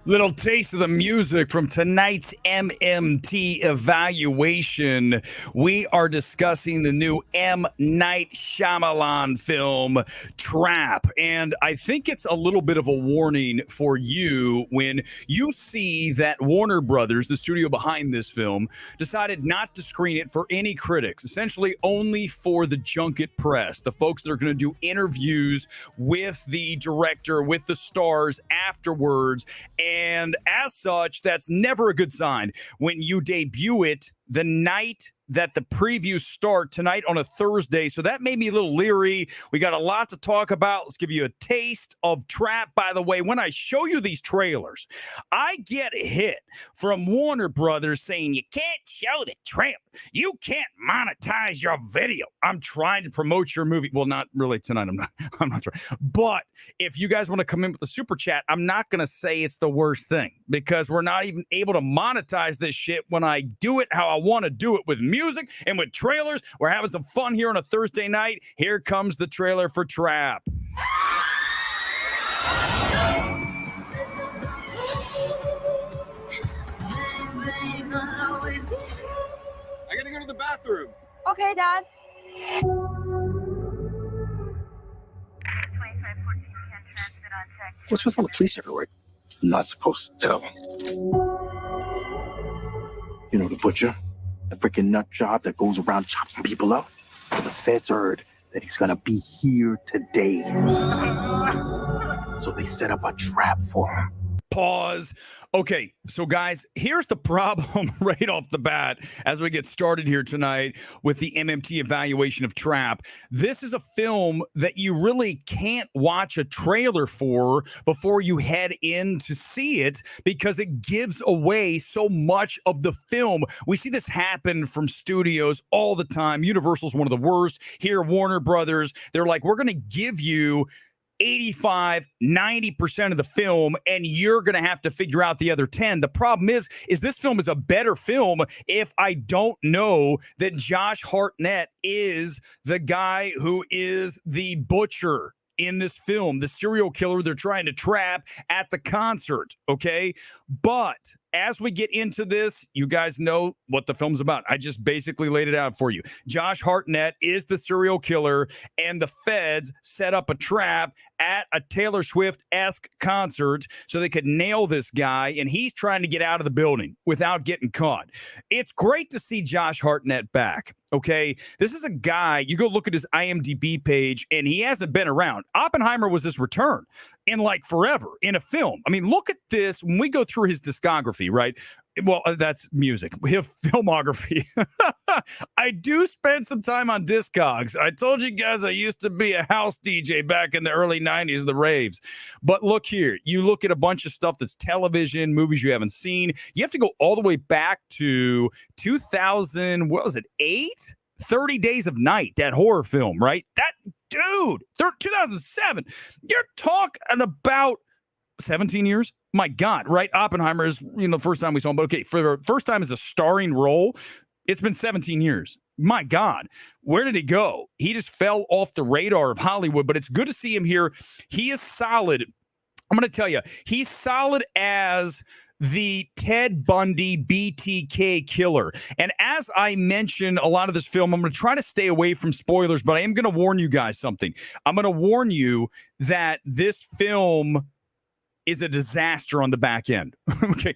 Little taste of the music from tonight's MMT evaluation. We are discussing the new M. Night Shyamalan film, Trap. And I think it's a little bit of a warning for you when you see that Warner Brothers, the studio behind this film, decided not to screen it for any critics, essentially only for the junket press, the folks that are going to do interviews with the director, with the stars afterwards. And as such, that's never a good sign when you debut it the night that the previews start tonight on a Thursday. So that made me a little leery. We got a lot to talk about. Let's give you a taste of Trap. By the way, when I show you these trailers, I get hit from Warner Brothers saying you can't show the trailer. You can't monetize your video. I'm trying to promote your movie. Well, not really tonight. I'm not trying. But if you guys want to come in with a super chat, I'm not going to say it's the worst thing because we're not even able to monetize this shit when I do it how I want to do it with music and with trailers. We're having some fun here on a Thursday night. Here comes the trailer for Trap. I gotta go to the bathroom. Okay, Dad. What's with all the police everywhere? I'm not supposed to tell. You know the butcher? The freaking nut job that goes around chopping people up? The feds heard that he's gonna be here today. So they set up a trap for him. Pause. Okay, so guys, here's the problem right off the bat as we get started here tonight with the MMT evaluation of Trap. This is a film that you really can't watch a trailer for before you head in to see it because it gives away so much of the film. We see this happen from studios all the time. Universal's one of the worst. Here, Warner Brothers, they're like, we're going to give you 85-90% of the film and you're going to have to figure out the other 10. The problem is this film is a better film if I don't know that Josh Hartnett is the guy who is the butcher in this film, the serial killer they're trying to trap at the concert, okay? But as we get into this, you guys know what the film's about. I just basically laid it out for you. Josh Hartnett is the serial killer, and the feds set up a trap at a Taylor Swift-esque concert so they could nail this guy, and he's trying to get out of the building without getting caught. It's great to see Josh Hartnett back, okay? This is a guy, you go look at his IMDb page, and he hasn't been around. Oppenheimer was his return in like forever in a film. I mean, look at this. When we go through his discography, right? Well, that's music. His filmography. I do spend some time on Discogs. I told you guys I used to be a house DJ back in the early 90s, the raves. But look here. You look at a bunch of stuff that's television, movies you haven't seen. You have to go all the way back to 2000, what was it, 8? 30 Days of Night, that horror film, right? That dude, 2007. You're talking about 17 years? My God, right? Oppenheimer is, the first time we saw him. But okay, for the first time as a starring role, it's been 17 years. My God, where did he go? He just fell off the radar of Hollywood, but it's good to see him here. He is solid. I'm going to tell you, he's solid as the Ted Bundy BTK killer. And as I mentioned a lot of this film, I'm going to try to stay away from spoilers, but I am going to warn you guys something. I'm going to warn you that this film is a disaster on the back end. Okay.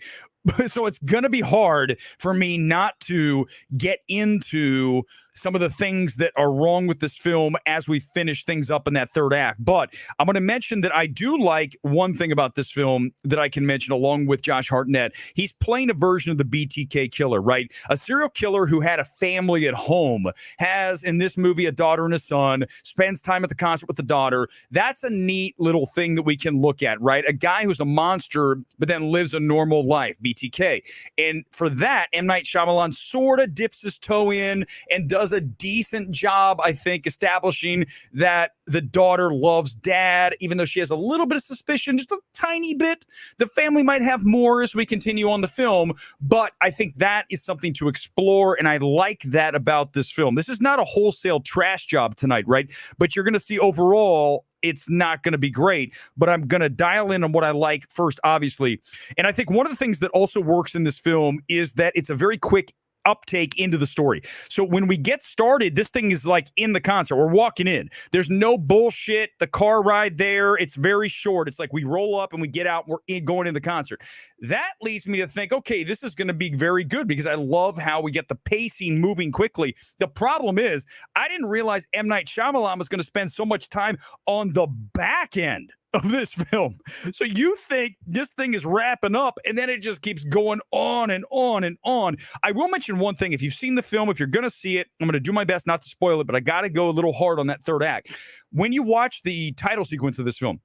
So it's going to be hard for me not to get into some of the things that are wrong with this film as we finish things up in that third act. But I'm going to mention that I do like one thing about this film that I can mention along with Josh Hartnett. He's playing a version of the BTK killer, right? A serial killer who had a family at home, has in this movie a daughter and a son, spends time at the concert with the daughter. That's a neat little thing that we can look at, right? A guy who's a monster but then lives a normal life, BTK. And for that, M. Night Shyamalan sort of dips his toe in and does a decent job, I think, establishing that the daughter loves dad, even though she has a little bit of suspicion, just a tiny bit. The family might have more as we continue on the film, but I think that is something to explore, and I like that about this film. This is not a wholesale trash job tonight, right? But you're going to see overall it's not going to be great, but I'm going to dial in on what I like first, obviously. And I think one of the things that also works in this film is that it's a very quick uptake into the story. So when we get started, this thing is like in the concert. We're walking in. There's no bullshit. The car ride there, it's very short. It's like we roll up and we get out and we're going in the concert. That leads me to think, okay, this is going to be very good because I love how we get the pacing moving quickly. The problem is I didn't realize M. Night Shyamalan was going to spend so much time on the back end of this film. So you think this thing is wrapping up and then it just keeps going on and on and on. I will mention one thing. If you've seen the film, if you're going to see it, I'm going to do my best not to spoil it, but I got to go a little hard on that third act. When you watch the title sequence of this film,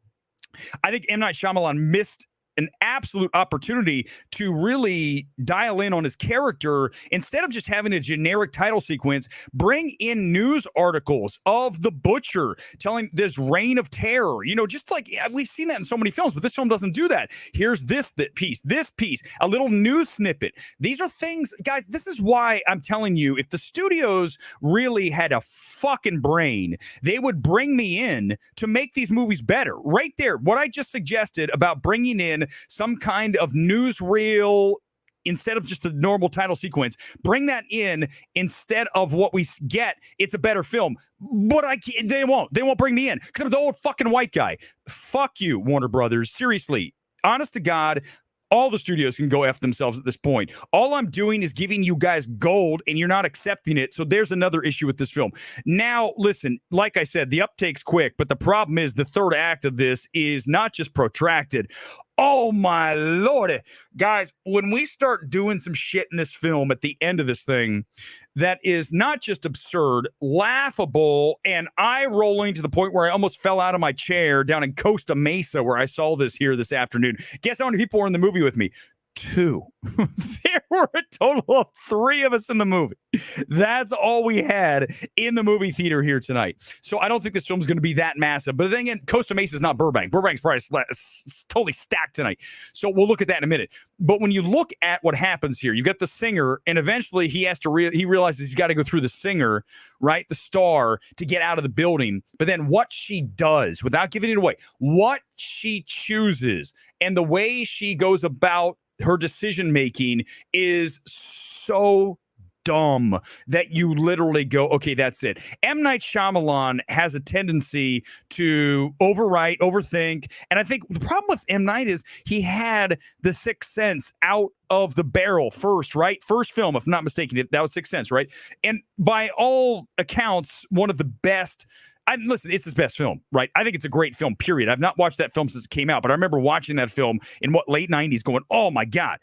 I think M. Night Shyamalan missed an absolute opportunity to really dial in on his character. Instead of just having a generic title sequence, bring in news articles of the butcher telling this reign of terror, just like we've seen that in so many films, but this film doesn't do that. Here's this piece, a little news snippet. These are things, guys, this is why I'm telling you, if the studios really had a fucking brain, they would bring me in to make these movies better. Right there, what I just suggested about bringing in some kind of newsreel instead of just the normal title sequence, bring that in instead of what we get. It's a better film, but they won't bring me in because I'm the old fucking white guy. Fuck you, Warner Brothers. Seriously, honest to God, all the studios can go F themselves at this point. All I'm doing is giving you guys gold and you're not accepting it. So there's another issue with this film. Now, listen, like I said, the uptake's quick, but the problem is the third act of this is not just protracted. Oh my Lord. Guys, when we start doing some shit in this film at the end of this thing that is not just absurd, laughable, and eye-rolling to the point where I almost fell out of my chair down in Costa Mesa where I saw this here this afternoon. Guess how many people were in the movie with me? 2. There were a total of 3 of us in the movie. That's all we had in the movie theater here tonight. So I don't think this film is going to be that massive. But then again, Costa Mesa is not Burbank. Burbank's probably totally stacked tonight. So we'll look at that in a minute. But when you look at what happens here, you got the singer, and eventually he has to he realizes he's got to go through the singer, right, the star, to get out of the building. But then what she does, without giving it away, what she chooses, and the way she goes about her decision making is so dumb that you literally go, okay, that's it. M. Night Shyamalan has a tendency to overwrite, overthink. And I think the problem with M. Night is he had The Sixth Sense out of the barrel first, right? First film, if I'm not mistaken, that was Sixth Sense, right? And by all accounts, one of the best. Listen, it's his best film, right? I think it's a great film, period. I've not watched that film since it came out, but I remember watching that film in late 90s going, oh my God.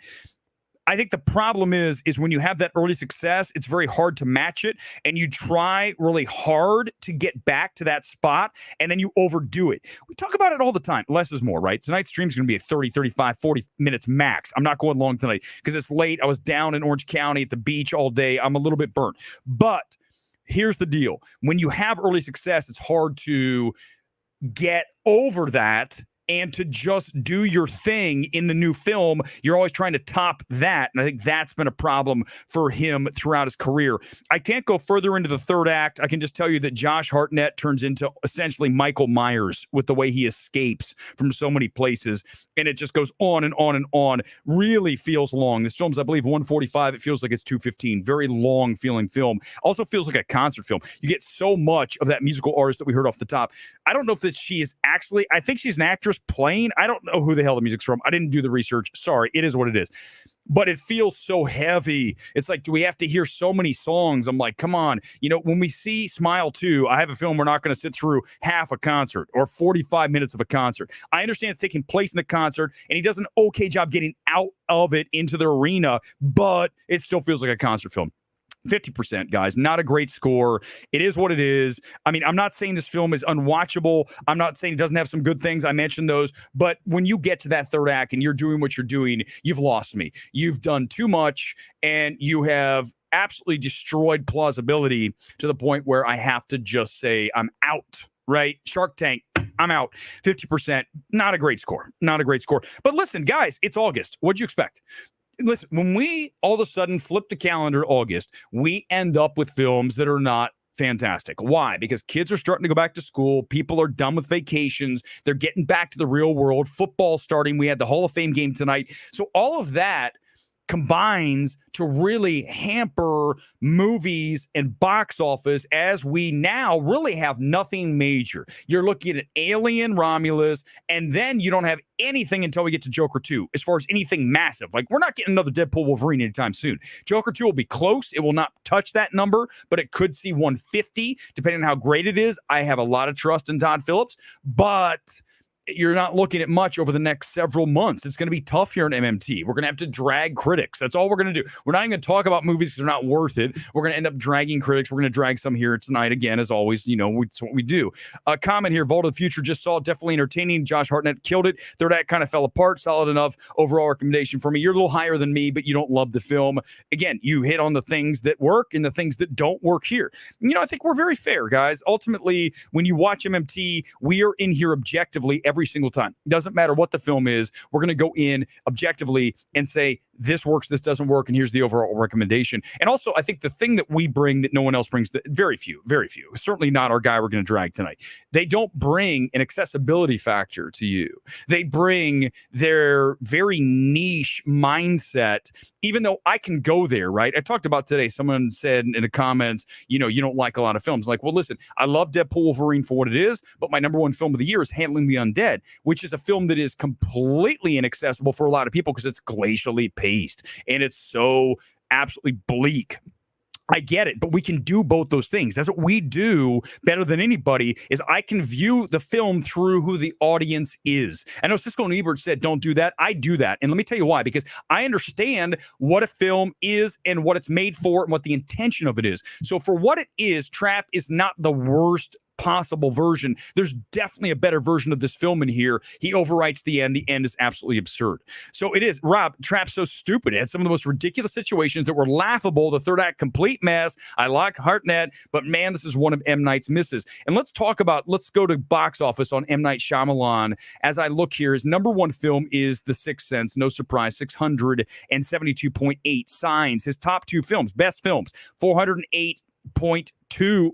I think the problem is when you have that early success, it's very hard to match it, and you try really hard to get back to that spot, and then you overdo it. We talk about it all the time. Less is more, right? Tonight's stream is going to be 30, 35, 40 minutes max. I'm not going long tonight because it's late. I was down in Orange County at the beach all day. I'm a little bit burnt. But here's the deal. When you have early success, it's hard to get over that and to just do your thing in the new film. You're always trying to top that. And I think that's been a problem for him throughout his career. I can't go further into the third act. I can just tell you that Josh Hartnett turns into essentially Michael Myers with the way he escapes from so many places. And it just goes on and on and on. Really feels long. This film's, I believe, 145. It feels like it's 215. Very long feeling film. Also feels like a concert film. You get so much of that musical artist that we heard off the top. I don't know if that she is actually, I think she's an actress playing. I don't know who the hell the music's from. I didn't do the research. Sorry. It is what it is. But it feels so heavy. It's like, do we have to hear so many songs? I'm like, come on. When we see Smile 2, I have a film we're not going to sit through half a concert or 45 minutes of a concert. I understand it's taking place in the concert, and he does an okay job getting out of it into the arena, but it still feels like a concert film. 50%, guys. Not a great score. It is what it is. I mean, I'm not saying this film is unwatchable. I'm not saying it doesn't have some good things. I mentioned those. But when you get to that third act and you're doing what you're doing, you've lost me. You've done too much, and you have absolutely destroyed plausibility to the point where I have to just say I'm out, right? Shark Tank, I'm out. 50%. Not a great score. Not a great score. But listen, guys, it's August. What'd you expect? Listen, when we all of a sudden flip the calendar August, we end up with films that are not Fantastic. Why? Because kids are starting to go back to school. People are done with vacations. They're getting back to the real world. Football starting. We had the Hall of Fame game tonight. So all of that combines to really hamper movies and box office, as we now really have nothing major. You're looking at Alien, Romulus, and then you don't have anything until we get to Joker 2 as far as anything massive. Like, we're not getting another Deadpool Wolverine anytime soon. Joker 2 will be close. It will not touch that number, but it could see 150 depending on how great it is. I have a lot of trust in Todd Phillips, but you're not looking at much over the next several months. It's going to be tough here in MMT. We're going to have to drag critics. That's all we're going to do. We're not even going to talk about movies because they're not worth it. We're going to end up dragging critics. We're going to drag some here tonight again, as always. It's what we do. A comment here, Vault of the Future just saw it. Definitely entertaining. Josh Hartnett killed it. Third act kind of fell apart. Solid enough overall recommendation for me. You're a little higher than me, but you don't love the film. Again, you hit on the things that work and the things that don't work here. I think we're very fair, guys. Ultimately, when you watch MMT, we are in here objectively every single time. Doesn't matter what the film is. We're going to go in objectively and say, this works, this doesn't work, and here's the overall recommendation. And also, I think the thing that we bring that no one else brings, that very few, certainly not our guy we're going to drag tonight. They don't bring an accessibility factor to you. They bring their very niche mindset, even though I can go there, right? I talked about today, someone said in the comments, you don't like a lot of films. Like, well, listen, I love Deadpool Wolverine for what it is, but my number one film of the year is Handling the Undead, which is a film that is completely inaccessible for a lot of people because it's glacially paced and it's so absolutely bleak. I get it, but we can do both those things. That's what we do better than anybody, is I can view the film through who the audience is. I know Siskel and Ebert said, don't do that. I do that. And let me tell you why, because I understand what a film is and what it's made for and what the intention of it is. So for what it is, Trap is not the worst possible version. There's definitely a better version of this film in here. He overwrites the end. The end is absolutely absurd. So it is. Rob, Trap's so stupid. It had some of the most ridiculous situations that were laughable. The third act, complete mess. I like Hartnett, but man, this is one of M. Night's misses. And let's go to box office on M. Night Shyamalan. As I look here, his number one film is The Sixth Sense. No surprise, 672.8 Signs. His top two films, best films, 408.2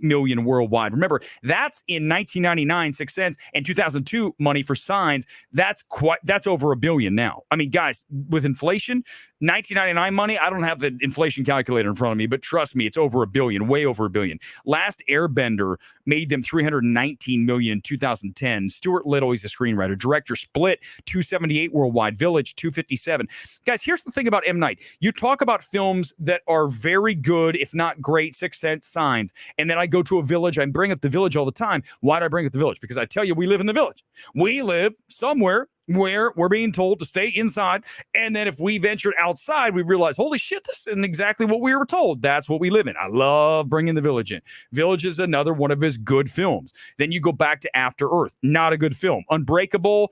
million worldwide. Remember, that's in 1999 Sixth Sense, and 2002 money for Signs. That's over $1 billion now. I mean, guys, with inflation, 1999 money, I don't have the inflation calculator in front of me, but trust me, it's over $1 billion, way over $1 billion. Last Airbender made them $319 million in 2010. Stuart Little, he's a screenwriter. Director, Split, 278 worldwide. Village, 257. Guys, here's the thing about M. Night. You talk about films that are very good, if not great, Sixth Sense, Signs, and then I go to a Village. I bring up the Village all the time. Why do I bring up the Village? Because I tell you, we live in the Village. We live somewhere where we're being told to stay inside. And then if we ventured outside, we realize, holy shit, this isn't exactly what we were told. That's what we live in. I love bringing the Village in. Village is another one of his good films. Then you go back to After Earth. Not a good film. Unbreakable.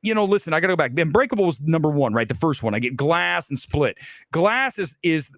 Listen, I got to go back. Unbreakable was number one, right? The first one. I get Glass and Split. Glass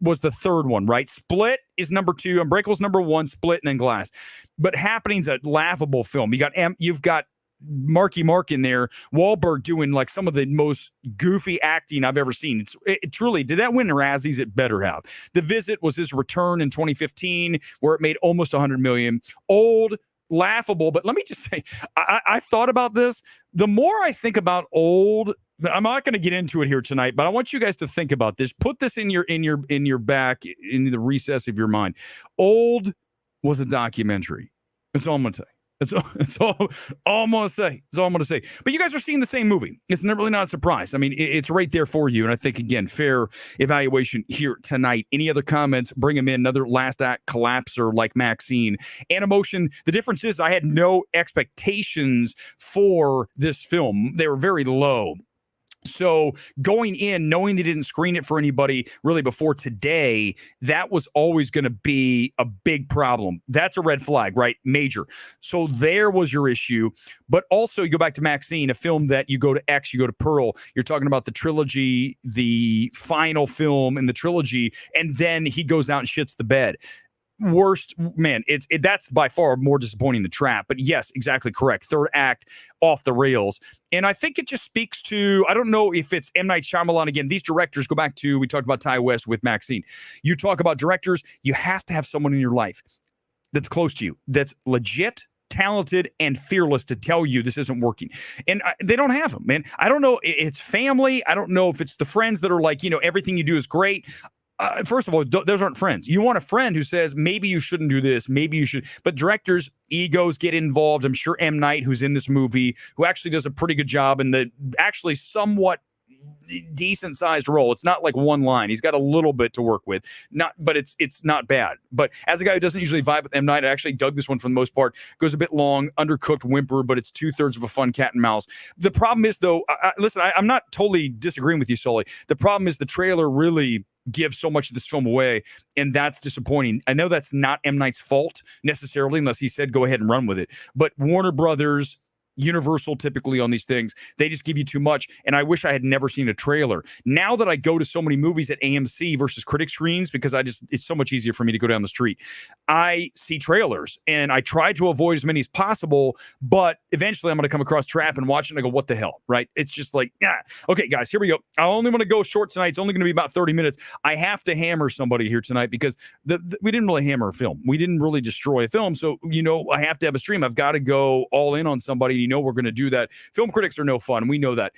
was the third one, right? Split is number two. Unbreakable's number one. Split and then Glass. But Happening's a laughable film. You've got Marky Mark in there. Wahlberg doing like some of the most goofy acting I've ever seen. It truly, did that win Razzies? It better have. The Visit was his return in 2015, where it made almost $100 million. Old, laughable, but let me just say, I've thought about this. The more I think about Old, I'm not going to get into it here tonight, but I want you guys to think about this. Put this in your back, in the recess of your mind. Old was a documentary. That's all I'm going to say. That's all I'm going to say. That's all I'm going to say. But you guys are seeing the same movie. It's really not a surprise. I mean, it's right there for you. And I think, again, fair evaluation here tonight. Any other comments? Bring them in. Another last act collapser like Maxine. Animotion, the difference is I had no expectations for this film. They were very low. So going in, knowing they didn't screen it for anybody really before today, that was always going to be a big problem. That's a red flag, right? Major. So there was your issue. But also you go back to Maxine, a film that you go to X, you go to Pearl. You're talking about the trilogy, the final film in the trilogy, and then he goes out and shits the bed. Worst, man, that's by far more disappointing than Trap. But yes, exactly correct. Third act off the rails. And I think it just speaks to, I don't know if it's M. Night Shyamalan. Again, these directors, go back to, we talked about Ty West with Maxine. You talk about directors, you have to have someone in your life that's close to you that's legit, talented, and fearless to tell you this isn't working. And they don't have them, man. I don't know. It's family. I don't know if it's the friends that are like, everything you do is great. First of all, those aren't friends. You want a friend who says, maybe you shouldn't do this, maybe you should. But directors' egos get involved. I'm sure M. Night, who's in this movie, who actually does a pretty good job in the actually somewhat decent sized role. It's not like one line. He's got a little bit to work with. But it's not bad. But as a guy who doesn't usually vibe with M. Night, I actually dug this one for the most part. Goes a bit long, undercooked whimper, but it's 2/3 of a fun cat and mouse. The problem is, though, listen, I'm not totally disagreeing with you, Sully. The problem is the trailer really gives so much of this film away, and that's disappointing. I know that's not M. Night's fault necessarily, unless he said go ahead and run with it. But Warner Brothers, Universal, typically on these things, they just give you too much. And I wish I had never seen a trailer. Now that I go to so many movies at AMC versus critic screens, because it's so much easier for me to go down the street, I see trailers and I try to avoid as many as possible. But eventually I'm going to come across Trap and watch it and I go, what the hell, right? It's just like, yeah. Okay, guys, here we go. I only want to go short tonight. It's only going to be about 30 minutes. I have to hammer somebody here tonight because we didn't really hammer a film. We didn't really destroy a film. So, I have to have a stream. I've got to go all in on somebody. We're going to do that. Film critics are no fun. We know that.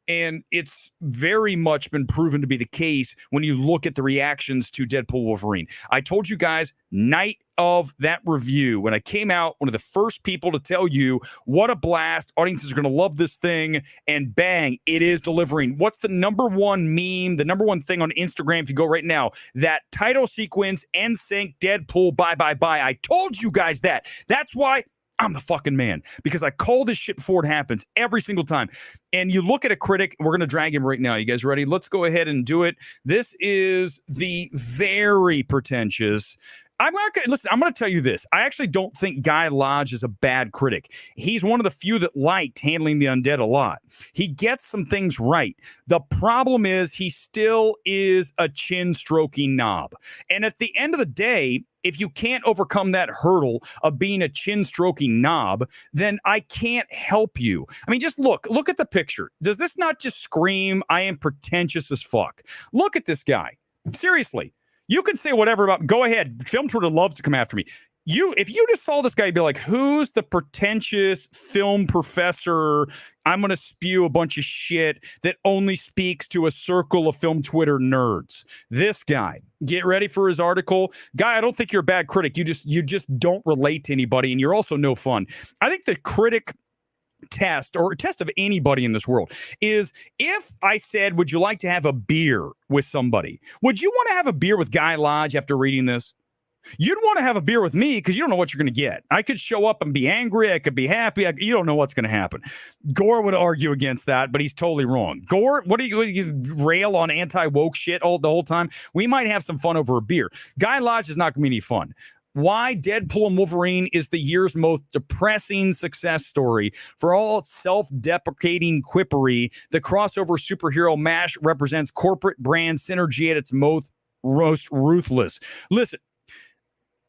And it's very much been proven to be the case when you look at the reactions to Deadpool Wolverine. I told you guys, night of that review, when I came out, one of the first people to tell you what a blast, audiences are going to love this thing, and bang, it is delivering. What's the number one meme, the number one thing on Instagram, if you go right now? That title sequence, NSYNC, Deadpool, bye, bye, bye. I told you guys that. That's why I'm the fucking man, because I call this shit before it happens every single time. And you look at a critic, we're going to drag him right now. You guys ready? Let's go ahead and do it. This is the very pretentious. I'm going to tell you this. I actually don't think Guy Lodge is a bad critic. He's one of the few that liked Handling the Undead a lot. He gets some things right. The problem is he still is a chin-stroking knob. And at the end of the day, if you can't overcome that hurdle of being a chin-stroking knob, then I can't help you. I mean, just look at the picture. Does this not just scream, I am pretentious as fuck? Look at this guy. Seriously. You can say whatever about, go ahead. Film Twitter loves to come after me. If you just saw this guy, you'd be like, who's the pretentious film professor? I'm going to spew a bunch of shit that only speaks to a circle of film Twitter nerds. This guy. Get ready for his article. Guy, I don't think you're a bad critic. You just don't relate to anybody, and you're also no fun. I think the critic test, or a test of anybody in this world, is if I said, would you like to have a beer with somebody? Would you want to have a beer with Guy Lodge after reading this? You'd want to have a beer with me because you don't know what you're going to get. I could show up and be angry. I could be happy. You don't know what's going to happen. Gore would argue against that, but he's totally wrong. Gore, what do you rail on anti-woke shit the whole time? We might have some fun over a beer. Guy Lodge is not going to be any fun. Why Deadpool and Wolverine is the year's most depressing success story. For all its self-deprecating quippery, the crossover superhero mash represents corporate brand synergy at its most ruthless. Listen,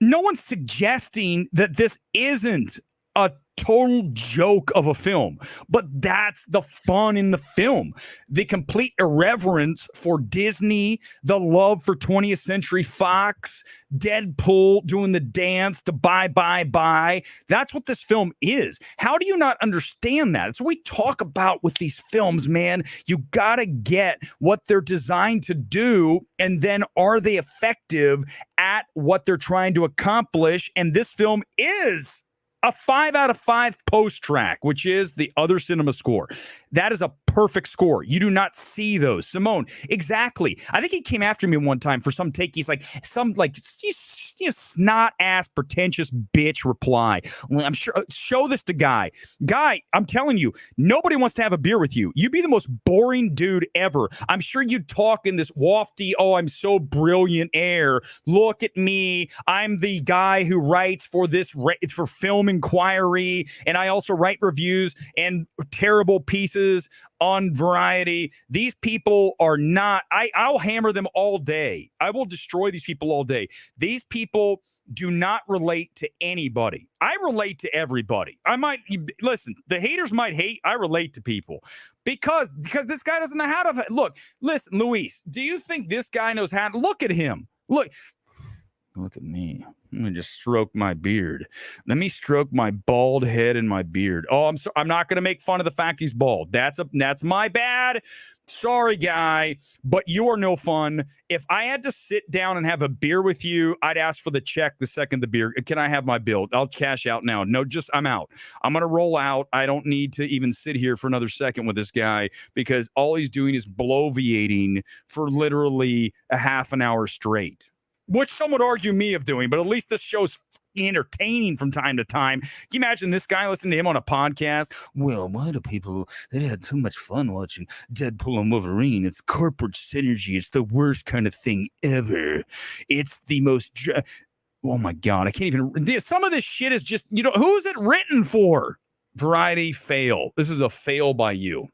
no one's suggesting that this isn't a total joke of a film, but that's the fun in the film. The complete irreverence for Disney, the love for 20th Century Fox, Deadpool doing the dance to bye, bye, bye. That's what this film is. How do you not understand that? It's what we talk about with these films, man. You got to get what they're designed to do, and then are they effective at what they're trying to accomplish? And this film is a 5 out of 5 post track, which is the other cinema score. That is a perfect score. You do not see those. Simone, exactly. I think he came after me one time for some take. He's like, snot ass, pretentious bitch reply. Well, I'm sure, show this to Guy. Guy, I'm telling you, nobody wants to have a beer with you. You'd be the most boring dude ever. I'm sure you'd talk in this wafty, oh, I'm so brilliant air. Look at me. I'm the guy who writes for for Film Inquiry, and I also write reviews and terrible pieces on Variety. These people are not, I'll hammer them all day. I will destroy these people all day. These people do not relate to anybody. I relate to everybody. Listen, the haters might hate. I relate to people because this guy doesn't know how to look. Listen, Luis, do you think this guy knows how to look at him? Look, Look at me. Let me just stroke my beard. Let me stroke my bald head and my beard. Oh, I'm not going to make fun of the fact he's bald. That's my bad. Sorry, guy, but you are no fun. If I had to sit down and have a beer with you, I'd ask for the check the second the beer. Can I have my bill? I'll cash out now. No, I'm out. I'm going to roll out. I don't need to even sit here for another second with this guy because all he's doing is bloviating for literally a half an hour straight, which some would argue me of doing, but at least this show's entertaining from time to time. Can you imagine this guy listening to him on a podcast? Well, why do people, they had too much fun watching Deadpool and Wolverine. It's corporate synergy. It's the worst kind of thing ever. It's the most, oh my God, I can't even, some of this shit is just, who is it written for? Variety fail. This is a fail by you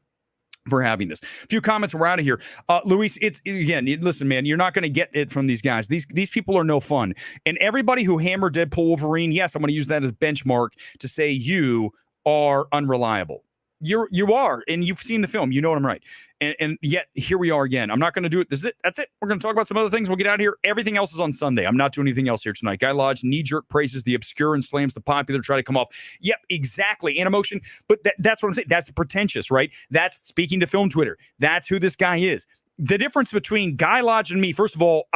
for having this. A few comments, we're out of here. Luis, it's again, listen, man, you're not going to get it from these guys. These people are no fun. And everybody who hammered Deadpool Wolverine, yes, I'm going to use that as benchmark to say you are unreliable. You are, and you've seen the film. You know what I'm right. And yet here we are again. I'm not going to do it. That's it. We're going to talk about some other things. We'll get out of here. Everything else is on Sunday. I'm not doing anything else here tonight. Guy Lodge knee-jerk praises the obscure and slams the popular, try to come off. Yep, exactly. Emotion. But that's what I'm saying. That's pretentious, right? That's speaking to film Twitter. That's who this guy is. The difference between Guy Lodge and me, first of all,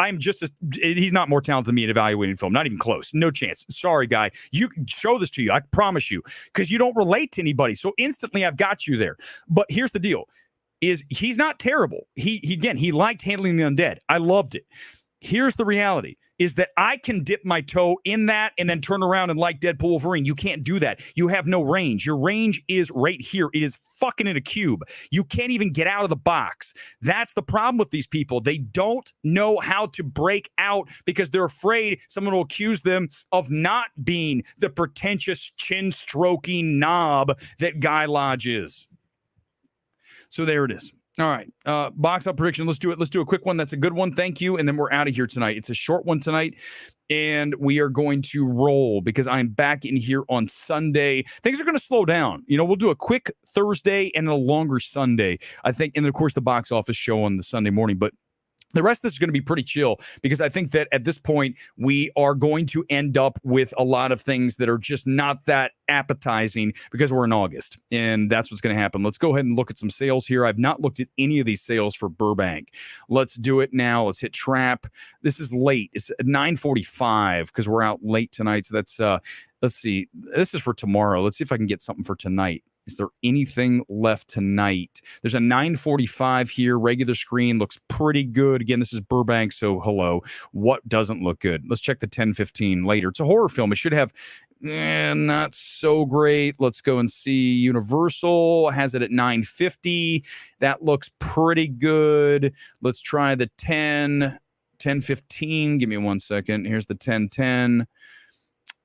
he's not more talented than me at evaluating film. Not even close. No chance. Sorry, Guy. You show this to you. I promise you. Because you don't relate to anybody. So instantly I've got you there. But here's the deal. He's not terrible. He liked handling the undead. I loved it. Here's the reality. Is that I can dip my toe in that and then turn around and like Deadpool Wolverine. You can't do that. You have no range. Your range is right here. It is fucking in a cube. You can't even get out of the box. That's the problem with these people. They don't know how to break out because they're afraid someone will accuse them of not being the pretentious chin-stroking knob that Guy Lodge is. So there it is. All right. Box up prediction. Let's do it. Let's do a quick one. That's a good one. Thank you. And then we're out of here tonight. It's a short one tonight. And we are going to roll because I'm back in here on Sunday. Things are going to slow down. We'll do a quick Thursday and a longer Sunday, I think. And of course, the box office show on the Sunday morning. But the rest of this is going to be pretty chill because I think that at this point, we are going to end up with a lot of things that are just not that appetizing because we're in August. And that's what's going to happen. Let's go ahead and look at some sales here. I've not looked at any of these sales for Burbank. Let's do it now. Let's hit Trap. This is late. It's at 9:45 because we're out late tonight. So that's, let's see. This is for tomorrow. Let's see if I can get something for tonight. Is there anything left tonight? There's a 9:45 here. Regular screen looks pretty good. Again, this is Burbank, so hello. What doesn't look good? Let's check the 10:15 later. It's a horror film. It should have not so great. Let's go and see. Universal has it at 9:50. That looks pretty good. Let's try the 10:15. Give me 1 second. Here's the 10:10.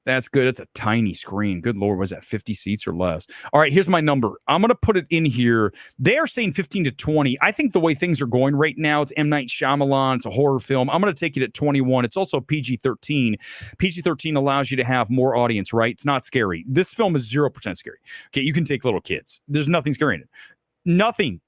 That's good. It's a tiny screen. Good Lord, was that 50 seats or less? All right, here's my number. I'm going to put it in here. They are saying 15 to 20. I think the way things are going right now, it's M. Night Shyamalan. It's a horror film. I'm going to take it at 21. It's also PG-13. PG-13 allows you to have more audience, right? It's not scary. This film is 0% scary. Okay, you can take little kids. There's nothing scary in it. Nothing.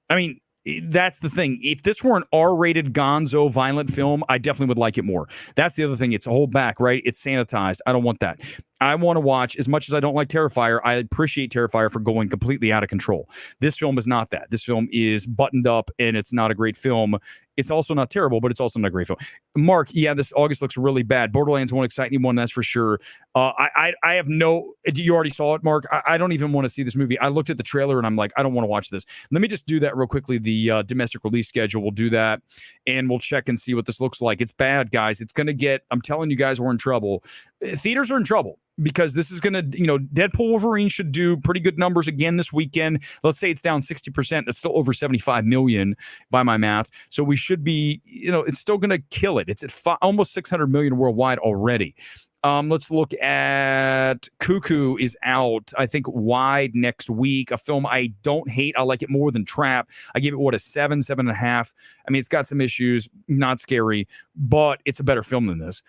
I mean, that's the thing. If this were an R-rated gonzo violent film, I definitely would like it more. That's the other thing. It's a hold back, right? It's sanitized. I don't want that. I want to watch, as much as I don't like Terrifier, I appreciate Terrifier for going completely out of control. This film is not that. This film is buttoned up, and it's not a great film. It's also not terrible, but it's also not a great film. Mark, yeah, this August looks really bad. Borderlands won't excite anyone, that's for sure. I have no... You already saw it, Mark? I don't even want to see this movie. I looked at the trailer, and I'm like, I don't want to watch this. Let me just do that real quickly. The domestic release schedule, we'll do that, and we'll check and see what this looks like. It's bad, guys. It's going to get... I'm telling you guys, we're in trouble. Theaters are in trouble. Because this is going to, Deadpool Wolverine should do pretty good numbers again this weekend. Let's say it's down 60%. That's still over 75 million by my math. So we should be, it's still going to kill it. It's at almost 600 million worldwide already. Let's look at Cuckoo is out, I think, wide next week. A film I don't hate. I like it more than Trap. I give it, a 7.5. I mean, it's got some issues, not scary, but it's a better film than this.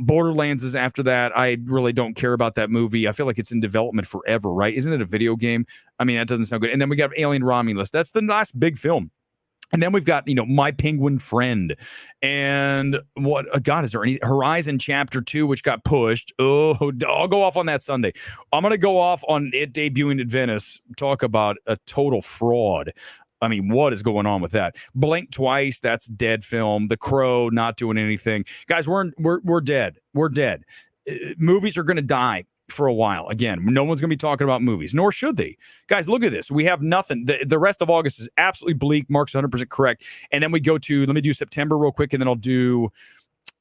Borderlands is after that. I really don't care about that movie. I feel like it's in development forever, right? Isn't it a video game? I mean, that doesn't sound good. And then we got Alien Romulus. That's the last big film. And then we've got, My Penguin Friend. And what, God, is there any Horizon Chapter 2, which got pushed? Oh, I'll go off on that Sunday. I'm going to go off on it debuting at Venice. Talk about a total fraud. I mean, what is going on with that? Blink Twice, that's dead film. The Crow, not doing anything. Guys, we're dead. We're dead. Movies are going to die for a while. Again, no one's going to be talking about movies, nor should they. Guys, look at this. We have nothing. The rest of August is absolutely bleak. Mark's 100% correct. And then we go to, let me do September real quick, and then I'll do,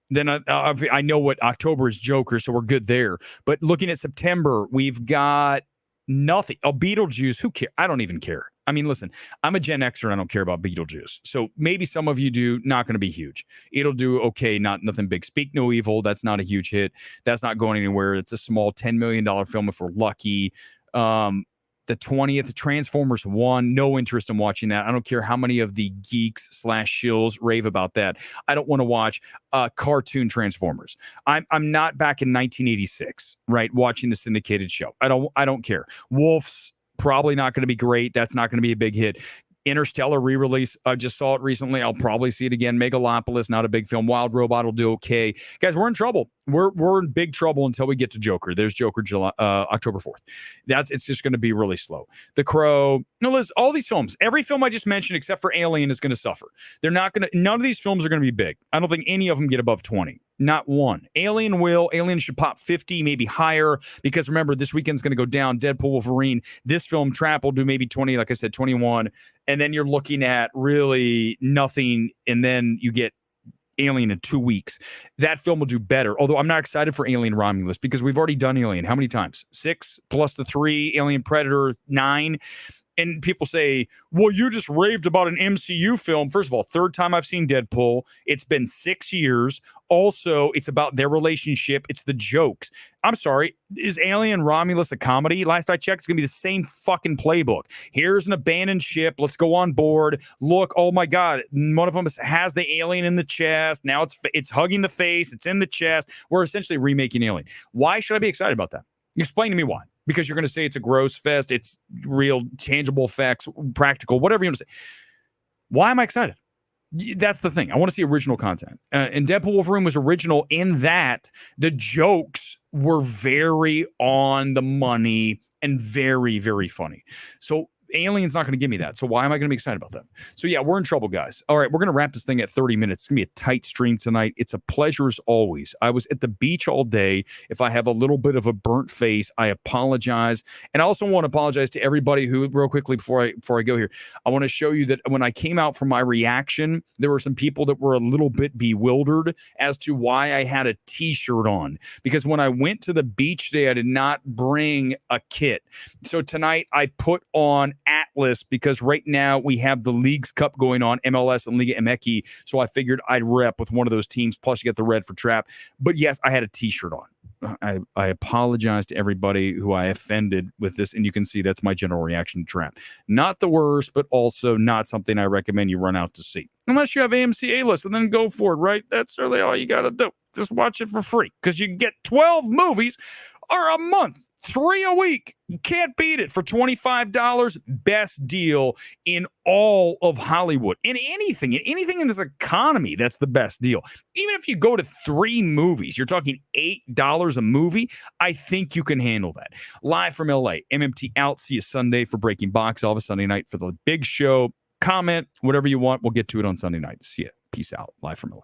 then I know what October is Joker, so we're good there. But looking at September, we've got nothing. Oh, Beetlejuice, who cares? I don't even care. I mean, listen, I'm a Gen Xer and I don't care about Beetlejuice. So maybe some of you do, not going to be huge. It'll do okay, nothing big. Speak No Evil, that's not a huge hit. That's not going anywhere. It's a small $10 million film if we're lucky. The 20th, Transformers 1, no interest in watching that. I don't care how many of the geeks / shills rave about that. I don't want to watch cartoon Transformers. I'm not back in 1986, right, watching the syndicated show. I don't care. Wolf's probably not going to be great. That's not going to be a big hit. Interstellar re-release. I just saw it recently. I'll probably see it again. Megalopolis, not a big film. Wild Robot will do okay. Guys, we're in trouble. We're in big trouble until we get to Joker. There's Joker, October 4th. It's just going to be really slow. The Crow. No, listen, all these films, every film I just mentioned except for Alien is going to suffer. They're not going to. None of these films are going to be big. I don't think any of them get above 20. Not one. Alien will. Alien should pop 50, maybe higher, because remember, this weekend's going to go down. Deadpool, Wolverine. This film, Trap, will do maybe 20, like I said, 21. And then you're looking at really nothing, and then you get Alien in 2 weeks. That film will do better. Although I'm not excited for Alien Romulus because we've already done Alien. How many times? 6 plus the 3, Alien Predator 9. And people say, well, you just raved about an MCU film. First of all, third time I've seen Deadpool. It's been 6 years. Also, it's about their relationship. It's the jokes. I'm sorry. Is Alien Romulus a comedy? Last I checked, it's going to be the same fucking playbook. Here's an abandoned ship. Let's go on board. Look, oh my God. One of them has the alien in the chest. Now it's hugging the face. It's in the chest. We're essentially remaking Alien. Why should I be excited about that? Explain to me why. Because you're going to say it's a gross fest, it's real tangible effects, practical, whatever you want to say. Why am I excited? That's the thing. I want to see original content. And Deadpool Wolverine was original in that the jokes were very on the money and very, very funny. So Alien's not going to give me that. So why am I going to be excited about that? So yeah, we're in trouble, guys. All right, we're going to wrap this thing at 30 minutes. It's going to be a tight stream tonight. It's a pleasure as always. I was at the beach all day. If I have a little bit of a burnt face, I apologize. And I also want to apologize to everybody who, real quickly before I go here, I want to show you that when I came out for my reaction, there were some people that were a little bit bewildered as to why I had a t-shirt on. Because when I went to the beach today, I did not bring a kit. So tonight I put on Atlas because right now we have the Leagues Cup going on, MLS and Liga MX. So I figured I'd rep with one of those teams. Plus, you get the red for Trap. But yes, I had a t-shirt on. I apologize to everybody who I offended with this. And you can see that's my general reaction to Trap. Not the worst, but also not something I recommend you run out to see. Unless you have AMC A-List, and then go for it, right? That's really all you got to do. Just watch it for free because you get 12 movies or a month. 3 a week. You can't beat it for $25. Best deal in all of Hollywood. In anything in this economy, that's the best deal. Even if you go to 3 movies, you're talking $8 a movie. I think you can handle that. Live from LA, MMT out. See you Sunday for Breaking Box Office, Sunday night for the big show. Comment, whatever you want. We'll get to it on Sunday night. See ya. Peace out. Live from LA.